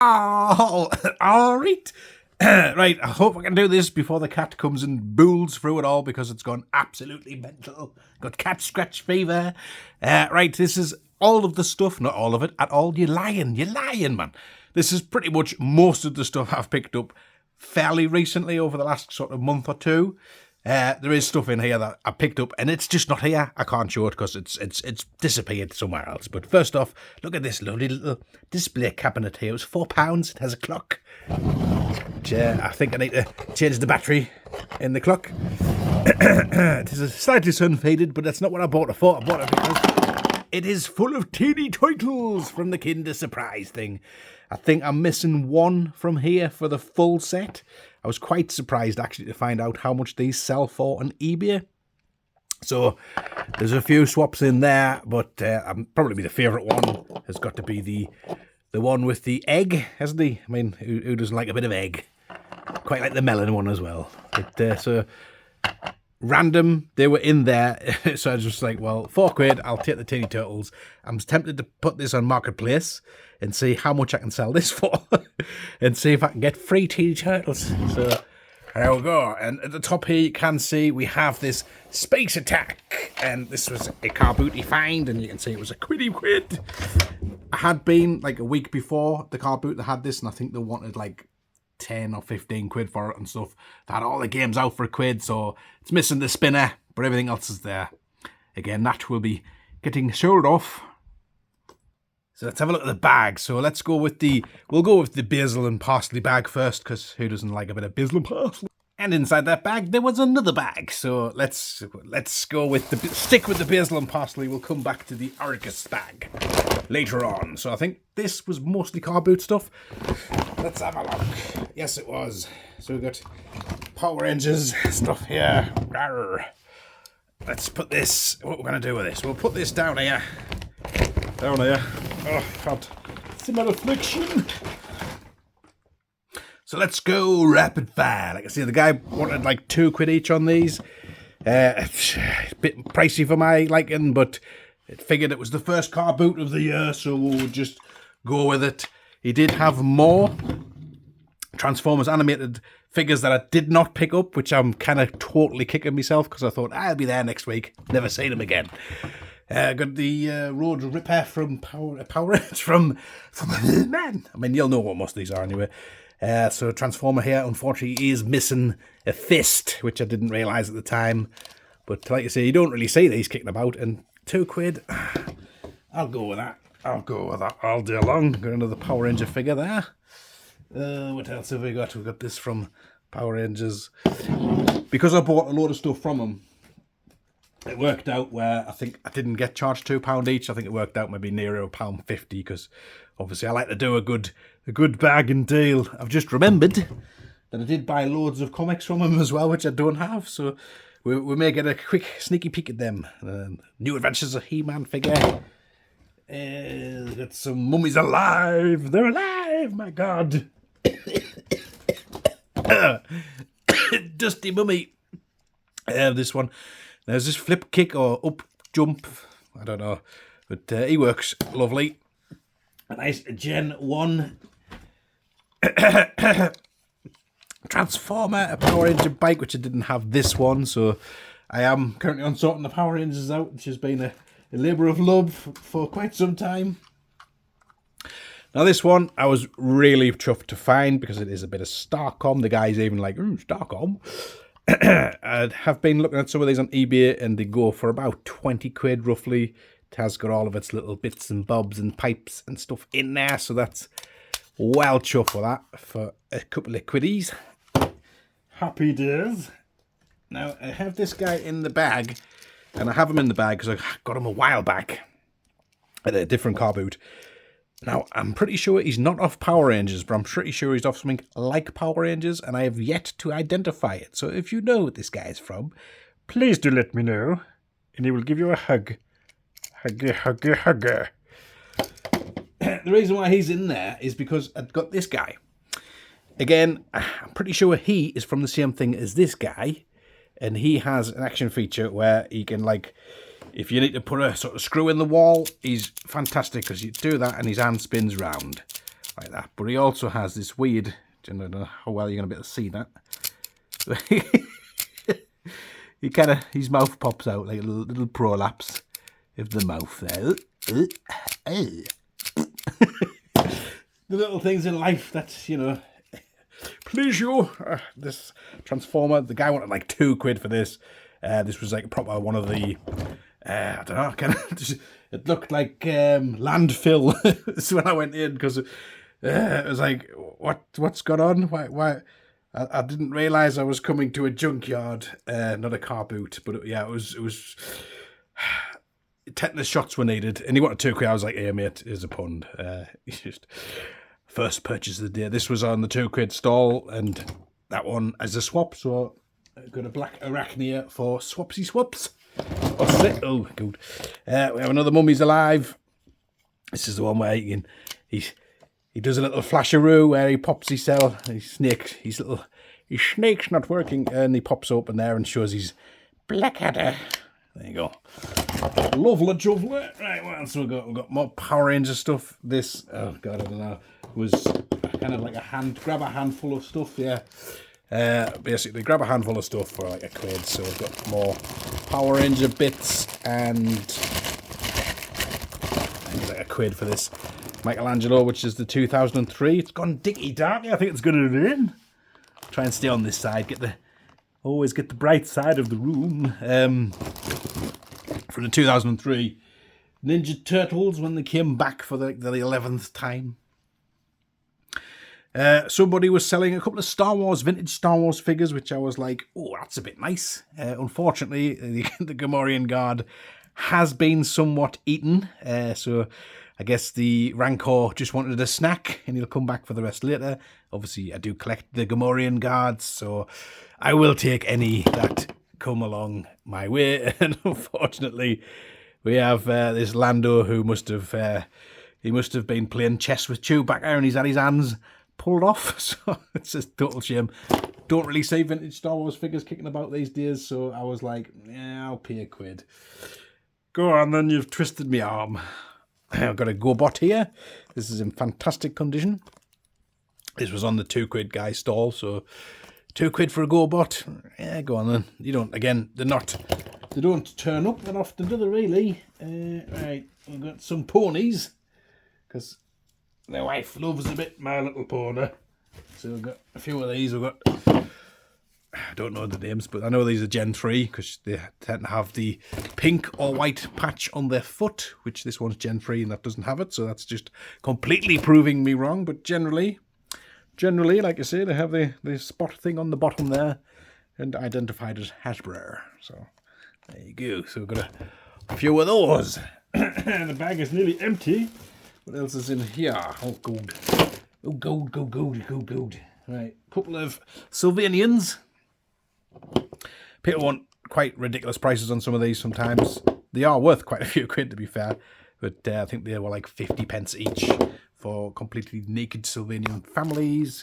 Oh, all right. Right, I hope I can do this before the cat comes and bools through it all because it's gone absolutely mental. Got cat scratch fever. Right, this is all of the stuff, not all of it at all. You're lying, man. This is pretty much most of the stuff I've picked up fairly recently over the last sort of month or two. There is stuff in here that I picked up and it's just not here. I can't show it because it's disappeared somewhere else. But first off, look at this lovely little display cabinet here. It was £4. It has a clock. I think I need to change the battery in the clock. It is slightly sun-faded, but that's not what I bought it for. I bought it because it is full of teeny titles from the Kinder Surprise thing. I think I'm missing one from here for the full set. I was quite surprised actually to find out how much these sell for on eBay. So there's a few swaps in there, but probably the favourite one has got to be the one with the egg, hasn't he? I mean, who doesn't like a bit of egg? Quite like the melon one as well. But, so random, they were in there. So I was just like, well, £4, I'll take the teeny turtles. I'm tempted to put this on Marketplace and see how much I can sell this for and see if I can get free teeny turtles. So there we go. And at the top here, you can see we have this Space Attack. And this was a car booty find, and you can see it was a £quid. I had been like a week before the car boot that had this, and I think they wanted like 10 or 15 quid for it and stuff. They had all the games out for £1, so it's missing the spinner, but everything else is there. Again, that will be getting sold off. So let's have a look at the bag. So we'll go with the basil and parsley bag first, because who doesn't like a bit of basil and parsley? And inside that bag, there was another bag. So let's go with stick with the basil and parsley. We'll come back to the Argus bag later on. So I think this was mostly car boot stuff. Let's have a look. Yes, it was. So we've got Power Rangers stuff here. Rawr. Let's put this, what we're going to do with this. We'll put this down here. Down here. Oh, God. It's a affliction. So let's go rapid fire. Like I see, the guy wanted like £2 each on these. It's a bit pricey for my liking, but it figured it was the first car boot of the year, so we'll just go with it. He did have more Transformers animated figures that I did not pick up, which I'm kind of totally kicking myself because I thought I'll be there next week. Never seen him again. Got the Road Ripper from Power from Man. I mean, you'll know what most of these are anyway. So Transformer here, unfortunately, is missing a fist, which I didn't realise at the time. But like I say, you don't really see these kicking about. And £2, I'll go with that. I'll go with that all day long. Got another Power Ranger figure there. What else have we got? We've got this from Power Rangers. Because I bought a load of stuff from them, it worked out where I think I didn't get charged £2 each. I think it worked out maybe nearer £1.50 because obviously I like to do a good bargain deal. I've just remembered that I did buy loads of comics from them as well, which I don't have. So we may get a quick sneaky peek at them. New Adventures of He-Man figure. Got some Mummies alive. They're alive, my God. Dusty Mummy. This one. There's this flip kick or up jump. I don't know. But he works lovely. A nice Gen 1 Transformer, a Power Ranger bike, which I didn't have this one. So I am currently on sorting the Power Rangers out, which has been a labour of love for quite some time. Now this one I was really chuffed to find because it is a bit of Starcom. The guy's even like, Starcom. I have been looking at some of these on eBay and they go for about £20 roughly. It has got all of its little bits and bobs and pipes and stuff in there, so that's well chuffed with that for a couple of quiddies. Happy days. Now I have this guy in the bag, and I have him in the bag because I got him a while back at a different car boot. Now, I'm pretty sure he's not off Power Rangers, but I'm pretty sure he's off something like Power Rangers, and I have yet to identify it. So if you know what this guy is from, please do let me know, and he will give you a hug. Hugger. The reason why he's in there is because I've got this guy. Again, I'm pretty sure he is from the same thing as this guy, and he has an action feature where he can, like, if you need to put a sort of screw in the wall, he's fantastic because you do that and his hand spins round. like that. But he also has this weird, I don't know how well you're going to be able to see that. His mouth pops out like a little prolapse of the mouth there. The little things in life that, you know, please you. This Transformer, the guy wanted like £2 for this. This was like proper one of the, I don't know, it looked like landfill. This is when I went in, because it was like, what's gone on? Why? I didn't realise I was coming to a junkyard, not a car boot. But yeah, it was tetanus shots were needed, and he wanted £2. I was like, hey mate, here's a £1. Just first purchase of the day. This was on the £2 stall, and that one as a swap. So I got a black Arachnia for swapsy swaps. Oh good. We have another Mummies Alive. This is the one where he does a little flasheroo where he pops his cell. His snake's not working, and he pops open there and shows his Blackadder. There you go. Lovely jubbly. Right, what else we got? We've got more Power Ranger stuff. This, oh god, I don't know, was kind of like grab a handful of stuff, yeah. Basically, grab a handful of stuff for like £1. So we've got more Power Ranger bits, and I think it's like £1 for this Michelangelo, which is the 2003. It's gone dicky dark. I think it's going to in. Try and stay on this side. Always get the bright side of the room. For the 2003 Ninja Turtles, when they came back for the 11th time. Somebody was selling a couple of vintage Star Wars figures, which I was like, oh, that's a bit nice. Unfortunately, the Gamorrean Guard has been somewhat eaten. So I guess the Rancor just wanted a snack, and he'll come back for the rest later. Obviously, I do collect the Gamorrean Guards, so I will take any that come along my way. And unfortunately, we have this Lando who must have been playing chess with Chewbacca, and he's had his hands pulled off. So it's a total shame. Don't really see vintage Star Wars figures kicking about these days, so I was like, yeah, I'll pay £1. Go on then, you've twisted my arm. I've got a GoBot here. This is in fantastic condition. This was on the £2 guy stall, so £2 for a GoBot. Yeah, go on then. They don't turn up that often, do they really? Right, we've got some ponies, because my wife loves a bit My Little Pony. So we've got a few of these. We've got, I don't know the names, but I know these are Gen 3, because they tend to have the pink or white patch on their foot, which this one's Gen 3 and that doesn't have it, so that's just completely proving me wrong. But generally, like I say, they have the spot thing on the bottom there, and identified as Hasbro. So there you go. So we've got a few of those. The bag is nearly empty. What else is in here? Oh, gold. Oh, gold. Right, couple of Sylvanians. People want quite ridiculous prices on some of these sometimes. They are worth quite a few £, to be fair. But I think they were like 50p each for completely naked Sylvanian families.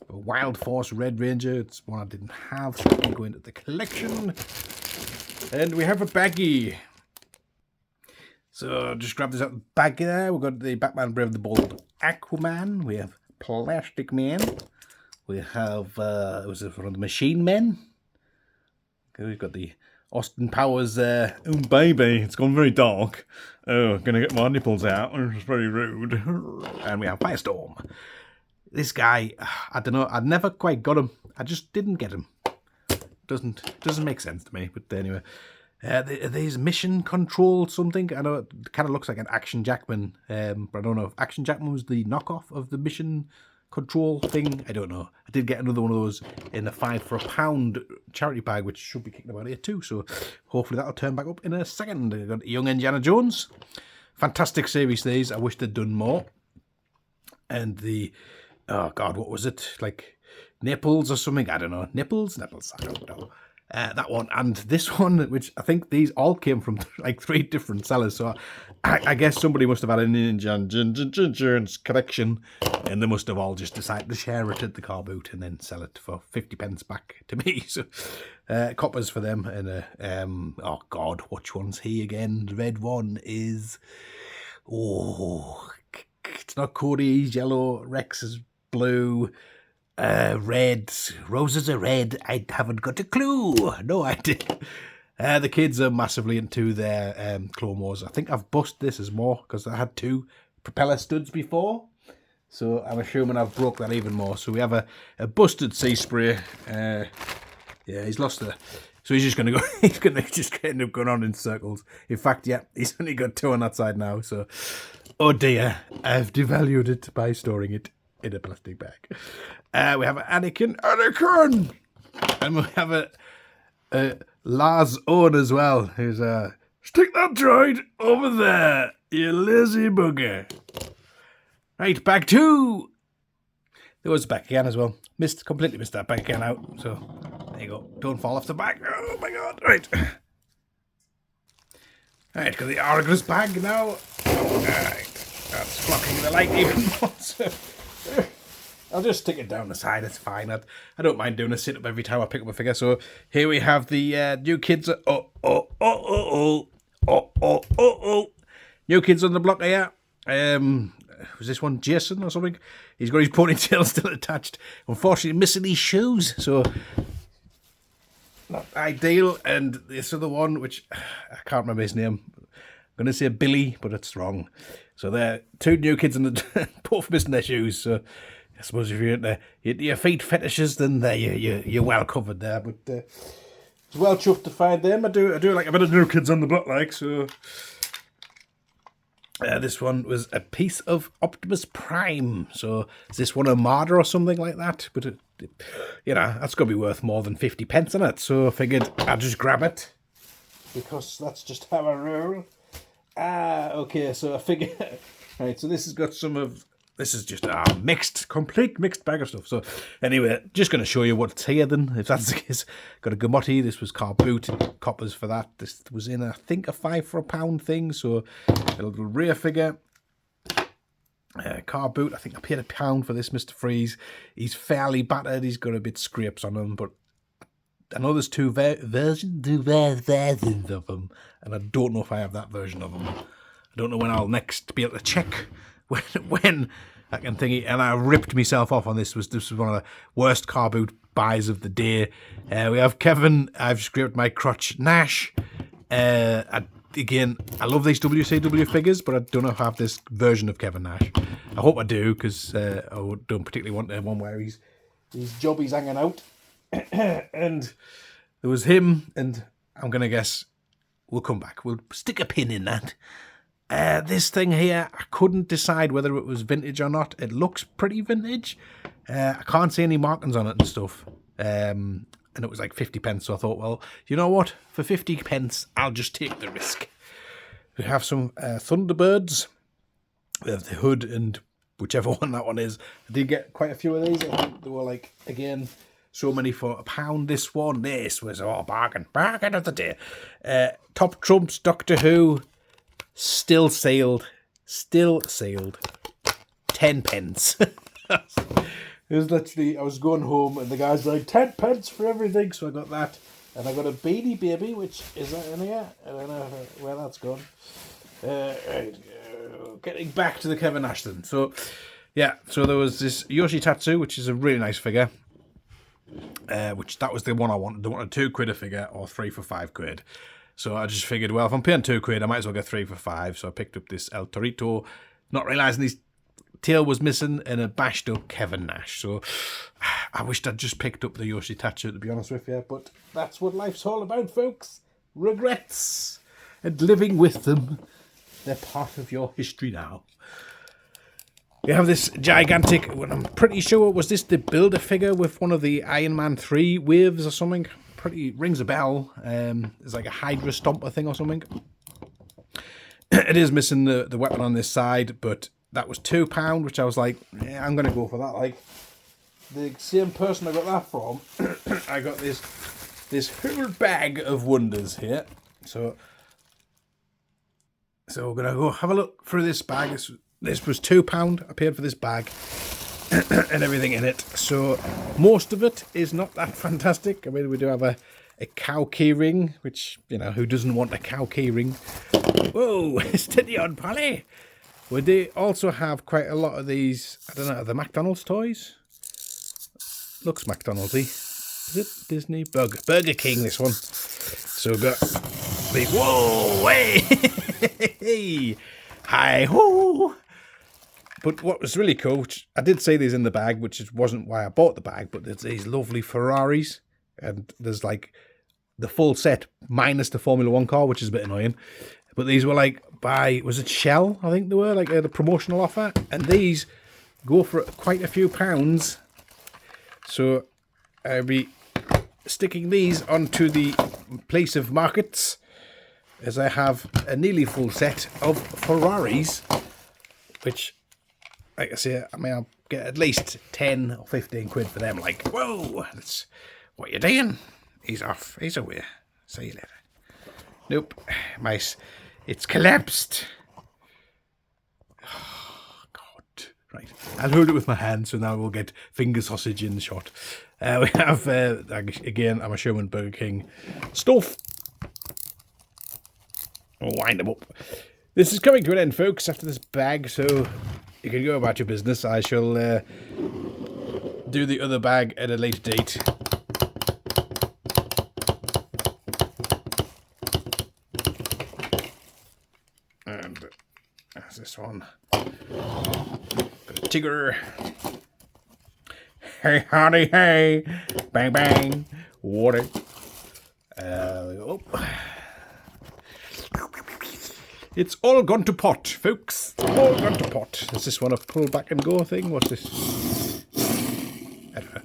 A Wild Force Red Ranger. It's one I didn't have, so I'm going into the collection. And we have a baggie. So just grab this out of the bag there. We've got the Batman Brave the Bold Aquaman. We have Plastic Man. We have, was it one of the Machine Men? Okay, we've got the Austin Powers, oh baby, it's gone very dark. Oh, gonna get my nipples out. It's very rude. And we have Firestorm. This guy, I don't know, I never quite got him. I just didn't get him. Doesn't make sense to me, but anyway. There's Mission Control something. I know it kind of looks like an Action Jackman, but I don't know if Action Jackman was the knockoff of the Mission Control thing. I don't know. I did get another one of those in the 5 for £1 charity bag, which should be kicking about here too. So hopefully that'll turn back up in a second. I've got Young Indiana Jones. Fantastic series these. I wish they'd done more. And the, oh God, what was it? Like Naples or something? I don't know. Nipples? I don't know. That one and this one, which I think these all came from like 3 different sellers. So I guess somebody must have had an insurance collection, and they must have all just decided to share it at the car boot and then sell it for 50p back to me. So coppers for them. And oh God, which one's he again? The red one is It's not Cody, he's yellow. Rex is blue. Red. Roses are red. I haven't got a clue. No idea. The kids are massively into their Clone Wars. I think I've busted this as more because I had 2 propeller studs before. So I'm assuming I've broke that even more. So we have a busted sea spray. Yeah, he's lost the... So he's just going to go... He's going to just end up going on in circles. In fact, yeah, he's only got 2 on that side now. So, oh dear, I've devalued it by storing it in a plastic bag. We have Anakin! And we have a Lars Owen as well, who's stick that droid over there, you lazy bugger. Right, bag 2. There was back again as well. Completely missed that bag again out. So there you go. Don't fall off the back. Oh my god. Right. Right, got the Argus bag now. Right. That's blocking the light even more. So I'll just stick it down the side. It's fine. I don't mind doing a sit up every time I pick up a figure. So here we have the new kids. New kids on the block here. Was this one Jason or something? He's got his ponytail still attached. Unfortunately, missing his shoes. So not ideal. And this other one, which I can't remember his name. I'm going to say Billy, but it's wrong. So they're 2 new kids and both missing their shoes. So I suppose if you're into your feet fetishes, then there you're well covered there. But it's well chuffed to find them. I do like a bit of new kids on the block, like so. This one was a piece of Optimus Prime. So is this one a Marder or something like that? But that's got to be worth more than 50 pence on it. So I figured I'd just grab it because that's just how I roll. Okay. So I figured. Right. So this has got some of. This is just a complete mixed bag of stuff. So anyway, just going to show you what's here then, if that's the case. Got a Gamotti. This was car boot, coppers for that. This was in, I think, a 5 for £1 thing. So a little rear figure. Car boot. I think I paid £1 for this Mr. Freeze. He's fairly battered. He's got a bit scrapes on him, but I know there's 2 versions of him, and I don't know if I have that version of him. I don't know when I'll next be able to check when I can think, and I ripped myself off on this. This was one of the worst car boot buys of the day. We have Kevin. I've scraped my crotch. Nash. Again, I love these WCW figures, but I don't know if I have this version of Kevin Nash. I hope I do, because I don't particularly want one where his jobby's hanging out. And there was him, and I'm going to guess we'll come back. We'll stick a pin in that. This thing here, I couldn't decide whether it was vintage or not. It looks pretty vintage. I can't see any markings on it and stuff. And it was like 50 pence, so I thought, well, you know what? For 50 pence, I'll just take the risk. We have some Thunderbirds. We have the hood and whichever one that one is. I did get quite a few of these. I think they were like, again, so many for £1. This was bargain of the day. Top Trumps, Doctor Who. Still sealed. 10 pence. It was literally, I was going home and the guy's like, 10 pence for everything. So I got that. And I got a Beanie Baby, which is that in here? I don't know where that's gone. Getting back to the Kevin Ashton. So, yeah. So there was this Yoshi Tatsu, which is a really nice figure. Which that was the one I wanted. I wanted £2 a figure or 3 for £5. So I just figured, well, if I'm paying £2, I might as well get 3 for £5. So I picked up this El Torito, not realising his tail was missing, and a bashed up Kevin Nash. So I wished I'd just picked up the Yoshi Tatsu, to be honest with you. But that's what life's all about, folks. Regrets and living with them. They're part of your history now. We have this gigantic, I'm pretty sure, was this the Build-A-Figure with one of the Iron Man 3 waves or something? Pretty rings a bell. It's like a Hydra Stomper thing or something. It is missing the weapon on this side, but that was £2, which I was like, yeah, I'm going to go for that. Like, the same person I got that from, I got this whole bag of wonders here. So we're going to go have a look through this bag. This was £2 I paid for this bag. And everything in it. So most of it is not that fantastic. I mean, we do have a cow key ring, which, who doesn't want a cow key ring? Whoa, steady on, Polly. We do also have quite a lot of these, I don't know, the McDonald's toys. Looks McDonald'sy. Is it Disney? Burger King, this one. So we've got these. Whoa, hey, hi, ho. But what was really cool, which I did say these in the bag, which wasn't why I bought the bag, but there's these lovely Ferraris, and there's like the full set minus the Formula 1 car, which is a bit annoying. But these were like was it Shell? I think they were like the promotional offer, and these go for quite a few pounds. So I'll be sticking these onto the place of markets, as I have a nearly full set of Ferraris, which, like I say, I mean, I'll get at least 10 or 15 quid for them. Like, whoa, that's what you doing? He's off. He's away. See you later. Nope. It's collapsed. Oh, God. Right. I'll hold it with my hand, so now we'll get finger sausage in the shot. We have, again, I'm a showman Burger King stuff. We'll wind them up. This is coming to an end, folks, after this bag, so you can go about your business. I shall do the other bag at a later date. And there's this one. Got a Tigger. Hey, howdy, hey. Bang, bang. Water. Oh. It's all gone to pot, folks. All gone to pot. Is this one a pull back and go thing? What's this? I don't know.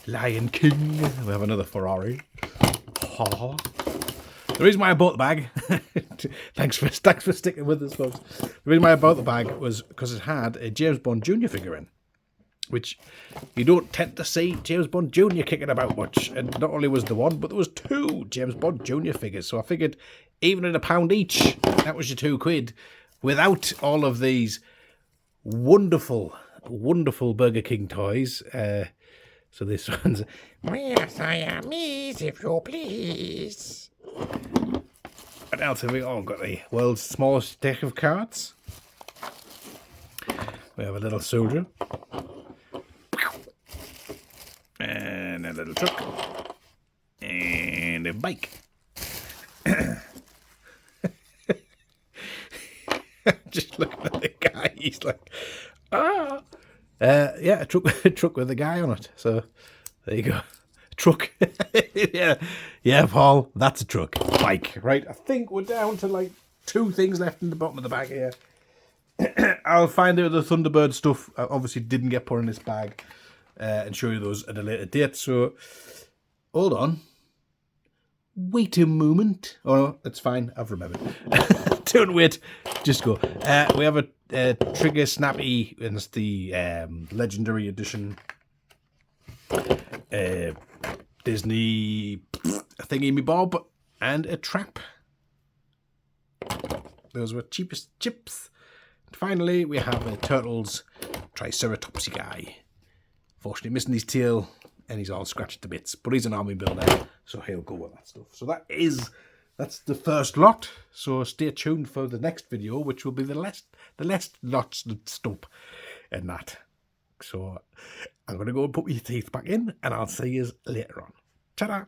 Lion King. We have another Ferrari. Ha. The reason why I bought the bag, thanks for sticking with us, folks. The reason why I bought the bag was because it had a James Bond Jr. figure in, which you don't tend to see James Bond Jr. kicking about much. And not only was there one, but there was 2 James Bond Jr. figures. So I figured, even at £1 each, that was your £2, without all of these wonderful, wonderful Burger King toys. So this one's, yes, I am, if you please. What else have we all got? The world's smallest deck of cards. We have a little soldier. And a little truck. And a bike. Just looking at the guy, he's like, ah. Yeah, a truck with a guy on it. So there you go. Truck. yeah, Paul, that's a truck. Bike, right? I think we're down to like 2 things left in the bottom of the bag here. I'll find out the Thunderbird stuff. I obviously didn't get put in this bag, and show you those at a later date. So hold on. Wait a moment. Oh no, it's fine. I've remembered. Don't wait. Just go. We have a Trigger Snappy, and it's the Legendary Edition Disney thingy bob, and a trap. Those were cheapest chips. And finally, we have a Turtles Triceratopsy guy. Fortunately, missing his tail, and he's all scratched to bits. But he's an army builder, so he'll go with that stuff. So that's the first lot. So stay tuned for the next video, which will be the last lots of stuff and that. So I'm going to go and put my teeth back in, and I'll see you later on. Ta-da!